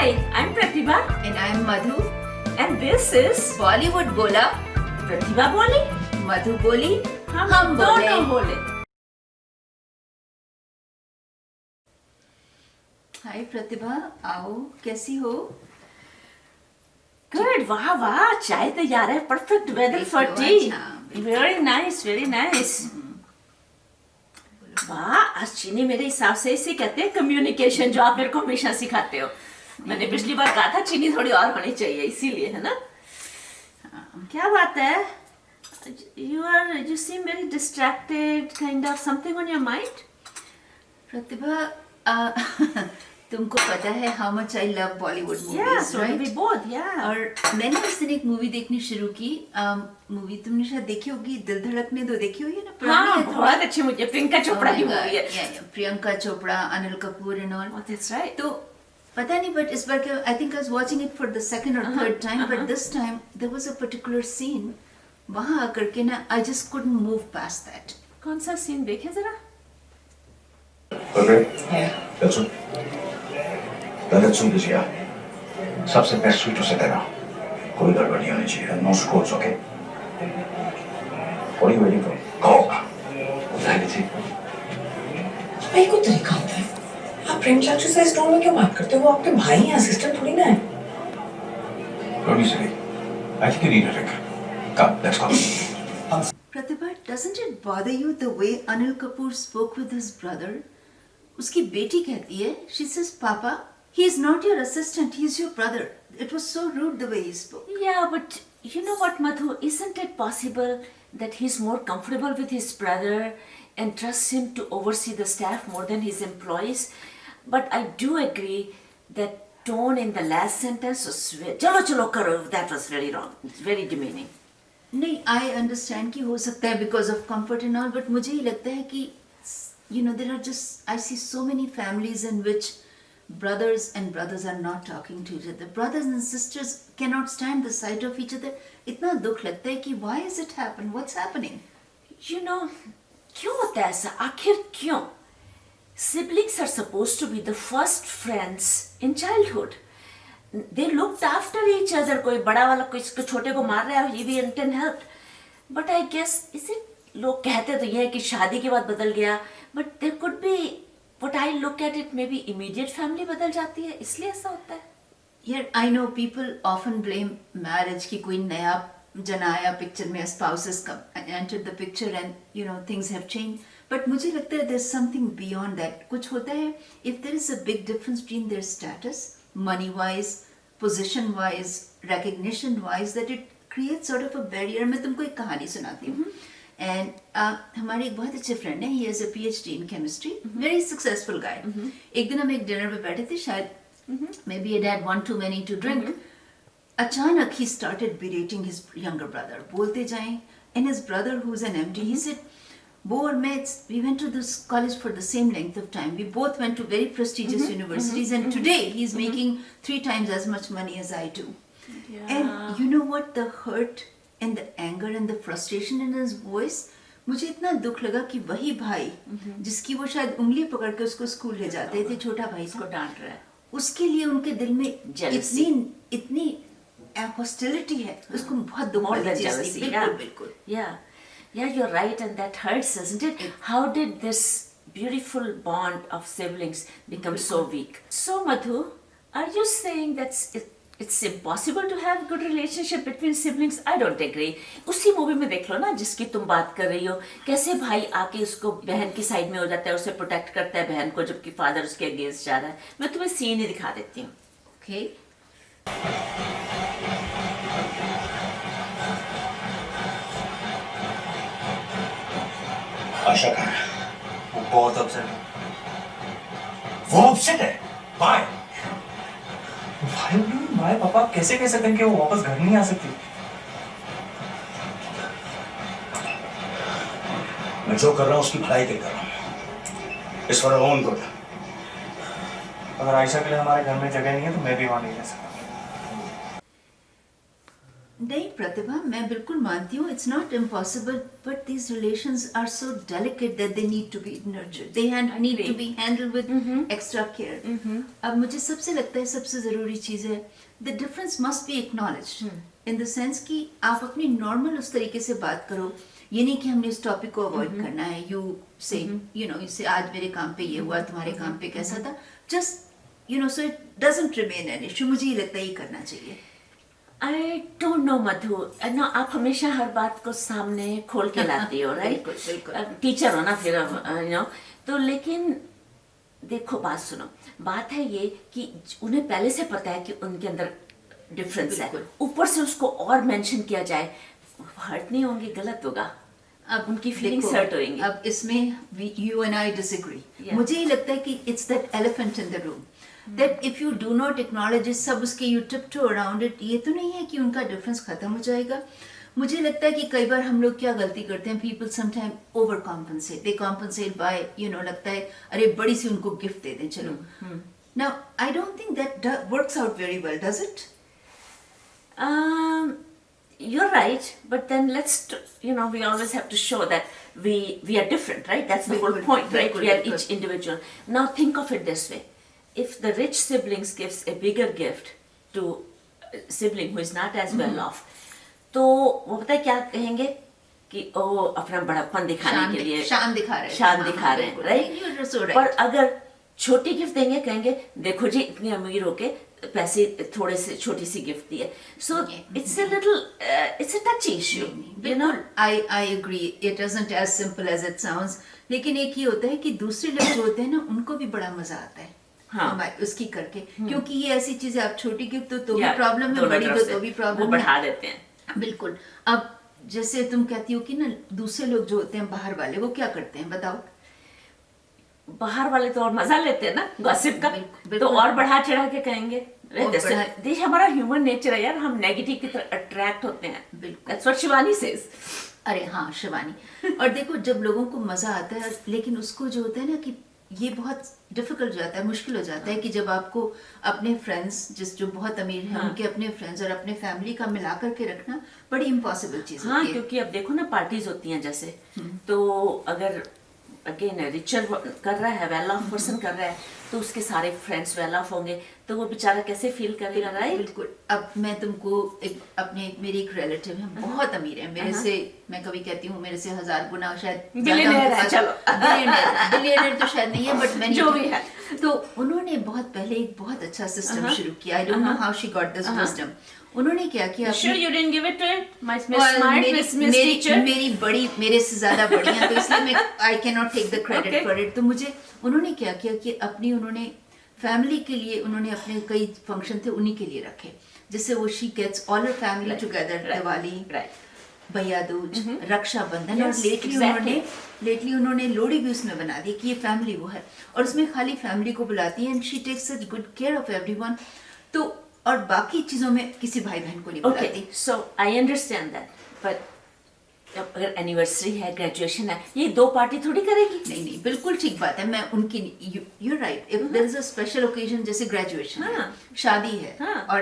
Hi, I'm Pratibha And I'm Madhu. and this is Bollywood बोला, प्रतिभा बोली मधु बोली, हम दोनों बोले। हाय प्रतिभा, आओ, कैसी हो? गुड, वाह वाह, चाय तैयार है। Perfect weather for low, tea. अच्छा, बिल्कुल। Very nice, very nice. वाह, आज चीनी मेरे हिसाब से इसे कहते हैं कम्युनिकेशन, जो आप मेरे को हमेशा सिखाते हो। मैंने पिछली बार कहा था चीनी थोड़ी और होनी चाहिए, इसीलिए, है ना? क्या बात है? You seem very distracted, kind of something on your mind? प्रतिभा, तुमको पता है how much I love Bollywood movies, Yeah, so do right? we both, yeah. और मैंने उस दिन एक मूवी देखनी शुरू की। मूवी तुमने शायद देखी होगी, दिल धड़कने दो, देखी होगी ना? पुरानी हाँ, है थोड़ा। बहुत अच्छी मुझे प्रियंका चोपड़ा Oh की my God, मूवी है। yeah, Priyanka Chopra, Anil Kapoor and all. Oh, that's right. तो पता नहीं, बट इस बार क्या, I think I was watching it for the second और third time, but this time there was a particular scene, वहां आकर के ना I just couldn't move past that. कौन सा सीन देखे जरा? 대충 나 대충 뜻이야 सबसे बेस्ट स्वीट उसे देना कोई गड़बड़ नहीं होनी चाहिए no scores okay What are you waiting for? Go! Vanity. भाई को तरीका होता है। आप प्रेम चाचू से इस टोन में क्यों बात करते हो? वो आपके भाई हैं, असिस्टेंट थोड़ी ना है। Don't be silly. I think you need a drink. Come, let's go. Pratibha, doesn't it bother you the way Anil Kapoor spoke with his brother? उसकी बेटी कहती है, she says, Papa, he is not your assistant, he is your brother. It was so rude the way he spoke. Yeah, but you know what, Madhu? Isn't it possible that he's more comfortable with his brother and trusts him to oversee the staff more than his employees? But I do agree that tone in the last sentence was chalo chalo karo, that was very wrong. It's very demeaning. नहीं, I understand कि हो सकता है because of comfort and all, but मुझे ही लगता है कि you know there are just, I see so many families in which brothers are not talking to each other. Brothers and sisters cannot stand the sight of each other. इतना दुख लगता है कि why is it happen? What's happening? You know, क्यों होता है ऐसा? आखिर क्यों? Siblings are supposed to be the first friends in childhood. They looked after each other. कोई बड़ा वाला कोई इसको छोटे को मार रहा है, he went and helped. But I guess, is it, लोग कहते तो ये है कि शादी के बाद बदल गया, but there could be, what I look at it, maybe immediate family बदल जाती है, इसलिए ऐसा होता है. Here, I know people often blame marriage कि कोई नया जना आया पिक्चर में, spouses come entered the picture and you know things have changed. But मुझे लगता है there's something beyond that. कुछ होता है, if there is a big difference between their status, money wise, position wise, recognition wise, that it creates sort of a barrier. मैं तुमको एक कहानी सुनाती हूँ. And हमारे एक बहुत अच्छे फ्रेंड है, he has a PhD in chemistry, very successful guy. एक दिन हम एक डिनर पे बैठे थे, शायद maybe he had one too many to drink. अचानक he started berating his younger brother. बोलते जाएं, and his brother who's an MD, he said, वो और मैं, we went to this college for the same length of time. We both went to very prestigious universities, and today he's making 3 times as much money as I do. And you know what, the hurt and the anger and the frustration in his voice, मुझे इतना दुख लगा कि वही भाई जिसकी वो शायद उंगली पकड़ के उसको स्कूल ले जाते थे, छोटा भाई इसको डांट रहा है. उसके लिए उनके दिल में Jealousy. इतनी हॉस्टिलिटी है, उसको बहुत दुख More लगा. than jealousy, बिल्कुल yeah. बिल्कुल. Yeah, you're right, and that hurts, isn't it? How did this beautiful bond of siblings become so weak? So, Madhu, are you saying it's impossible to have good relationship between siblings? I don't agree. उसी movie में देख लो ना जिसकी तुम बात कर रही हो, कैसे भाई आके उसको बहन की साइड में हो जाता है, उसे प्रोटेक्ट करता है बहन को, जबकि फादर उसके अगेंस्ट जा रहा है. मैं तुम्हें सीन ही दिखा देती हूँ. Okay? आशा कहाँ है? वो बहुत अपसेट है। वो अपसेट है? Why? भाई पापा आप कैसे कह सकते हैं कि वो वापस घर नहीं आ सकती? मैं जो कर रहा हूँ उसकी भलाई के लिए कर रहा हूँ. It's for her own good. अगर आयशा के लिए हमारे घर में जगह नहीं है तो मैं भी वहाँ नहीं रह सकता। नहीं प्रतिभा, मैं बिल्कुल मानती हूँ it's not impossible, but these relations are so delicate that they need to be nurtured, they need to be handled with extra care. अब मुझे सबसे लगता है सबसे ज़रूरी चीज़ है the difference must be acknowledged in the sense कि आप अपनी नॉर्मल उस तरीके से बात करो. ये नहीं कि हमने इस टॉपिक को अवॉइड करना है. यू से यू नो इससे आज मेरे काम पे ये हुआ, तुम्हारे काम पे कैसा था, just you know so it doesn't remain an issue. मुझे ये लगता है ये करना चाहिए. I don't know Madhu, no आप हमेशा हर बात को सामने खोल के लाती हो, राइट? बिल्कुल, बिल्कुल. टीचर हो ना फिर, यू नो. तो लेकिन देखो बात सुनो, बात है ये कि उन्हें पहले से पता है कि उनके अंदर डिफरेंस है, बिल्कुल. ऊपर से उसको और मेंशन किया जाए, हर्ट नहीं होंगे, गलत होगा. अब उनकी फीलिंग्स देखो, हर्ट होंगी. अब इसमें you and I disagree. Yeah. मुझे ये लगता है कि it's that elephant in the room that if you do not acknowledge it, सब उसके यू टिपटो अराउंड इट, ये तो नहीं है कि उनका डिफरेंस खत्म हो जाएगा. मुझे लगता है कि कई बार हम लोग क्या गलती करते हैं, people sometime overcompensate, they compensate by you know, लगता है अरे बड़ी सी उनको गिफ्ट दे दें चलो. Now I don't think that works out very well, does it? You're right, but then you know, we always have to show that we are different, right? That's the whole Bilkul, point, right? bilkul, We are bilkul. each individual. Now think of it this way: if the rich siblings gives a bigger gift to a sibling who is not as well off, तो वो पता है क्या कहेंगे कि ओ अपना बड़प्पन दिखाने के लिए शान दिखा रहे हैं. शान हाँ, दिखा रहे हैं, बिल्कुल. राइट? You're so right. पर अगर छोटी गिफ्ट देंगे, कहेंगे देखो जी इतनी अमीर होके पैसे थोड़े से छोटी सी गिफ्ट दी है. So it's a little it's a टची issue, you know. I agree. It isn't as simple as it sounds. लेकिन एक ही होता है कि दूसरे लोग जो होते हैं ना, उनको भी बड़ा मजा आता है हाँ. उसकी करके, क्योंकि ये ऐसी चीजें आप छोटी गिफ्ट तो भी या प्रॉब्लम है, दोनों बड़ी तरफ तो से भी वो प्रॉब्लम बढ़ा है. देते हैं. बिल्कुल. अब जैसे तुम कहती हो कि ना दूसरे लोग जो होते हैं बाहर वाले, वो क्या करते हैं बताओ? बाहर वाले तो और मजा लेते हैं ना गॉसिप का, बिल्कुल. तो और बढ़ा चढ़ा के कहेंगे. बढ़ा- देश हमारा ह्यूमन नेचर है यार, हम नेगेटिव की तरफ अट्रैक्ट होते हैं. बिल्कुल. That's what Shivani says. अरे हाँ शिवानी. और देखो जब लोगों को मजा आता है, लेकिन उसको जो होता है ना कि ये बहुत डिफिकल्ट हो जाता है, मुश्किल हो जाता है कि जब आपको अपने फ्रेंड्स जो बहुत अमीर हैं उनके अपने फ्रेंड्स और अपने फैमिली का मिला करके रखना बड़ी इम्पॉसिबल चीज हाँ, होती है. क्योंकि अब देखो ना पार्टीज होती हैं जैसे, तो अगर अगेन रिचर कर रहा है, वेल ऑफ पर्सन कर रहा है, तो उसके सारे फ्रेंड्स वेल ऑफ होंगे, तो वो बेचारा कैसे फील करेगा, राइट? बिल्कुल. अब मैं तुमको मेरी एक रिलेटिव है, बहुत अमीर है मेरे से, मैं कभी कहती हूँ मेरे से 1000 गुना शायद बिलियनर है, चलो. बिलियनर तो शायद नहीं है, बट मैंने जो भी है. तो उन्होंने बहुत पहले एक बहुत अच्छा सिस्टम शुरू किया. आई don't know how she got this wisdom. उन्होंने क्या किया, Sure you didn't give it to it? My Miss Well, Smart, मेरी Miss Teacher. मेरी बड़ी मेरे से ज्यादा बड़ी हैं, तो इसलिए मैं I can not take the credit Okay. For it. तो मुझे उन्होंने क्या किया कि अपनी उन्होंने फैमिली के लिए उन्होंने अपने कई फंक्शन थे उन्हीं के लिए रखे, जिससे वो she gets all her family Right, together. right, Diwali, right. Bhaiya Dooj, Rakshabandhan, और Yes, लेटली उन्होंने लोहड़ी भी उसमें बना दी कि ये फैमिली वो है, और उसमें खाली फैमिली को बुलाती है and she takes such good care of everyone. तो और बाकी चीजों में किसी भाई बहन को नहीं बुलाती. Okay, so I understand that, but अगर एनिवर्सरी है, ग्रेजुएशन है, ये दो पार्टी थोड़ी करेगी. नहीं नहीं बिल्कुल ठीक बात है. मैं उनकी you right. If there is a special occasion जैसे ग्रेजुएशन है, हाँ. शादी है, हाँ. और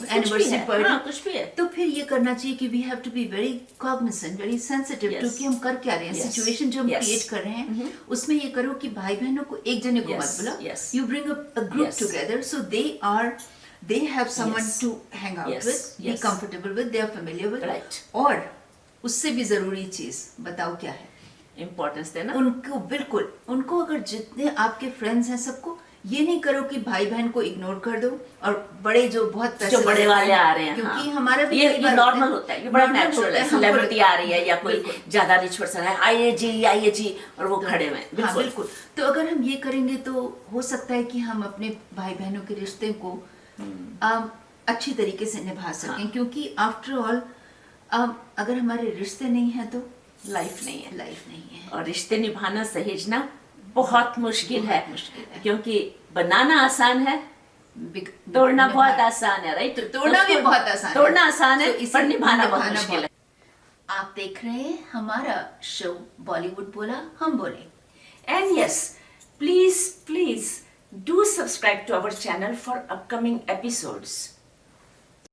एनिवर्सरी हाँ, पार्टी, कुछ भी है. तो फिर ये करना चाहिए कि we have to be very cognizant, very sensitive Yes. To कि हम कर क्या रहे हैं, Yes. सिचुएशन जो हम Yes. क्रिएट कर रहे हैं उसमें ये करो कि भाई बहनों को एक जने को Yes. मत बुलाओ. Yes. You bring a group Yes. Together so they have someone Yes. to hang out Yes. with, be Yes. comfortable with, they are familiar with. Right. और उससे भी जरूरी चीज बताओ क्या है? इम्पोर्टेंस देना. उनको बिल्कुल, उनको अगर जितने आपके फ्रेंड्स हैं सबको ये नहीं करो कि भाई बहन को इग्नोर कर दो, और बड़े जो बहुत पैसे जो बड़े वाले आ रहे हैं, क्योंकि हाँ. हमारा भी ये कई बार नॉर्मल होता है, ये बड़ा normal नेचुरल होता है. हमको सेलिब्रिटी लगता आ रही है या कोई बिल्कुल. ज्यादा रिच पर्सन है, आइए जी, और वो खड़े हुए हैं. हाँ बिल्कुल. तो अगर हम ये करेंगे तो हो सकता है कि हम अपने भाई बहनों के रिश्ते को अच्छी तरीके से निभा सकें, क्योंकि आफ्टर ऑल अगर हमारे रिश्ते नहीं हैं तो लाइफ नहीं है. लाइफ नहीं है. और रिश्ते निभाना, सहेजना बहुत मुश्किल बहुत है, मुश्किल है. क्योंकि बनाना आसान है, बिग- तोड़ना बिग- बहुत आसान है, राइट? तोड़ना भी बहुत आसान है. तोड़ना आसान है, तो इसे पर निभाना बहुत निभाना मुश्किल है. आप देख रहे हैं हमारा शो बॉलीवुड बोला हम बोले. And yes, please do subscribe to our channel for upcoming episodes.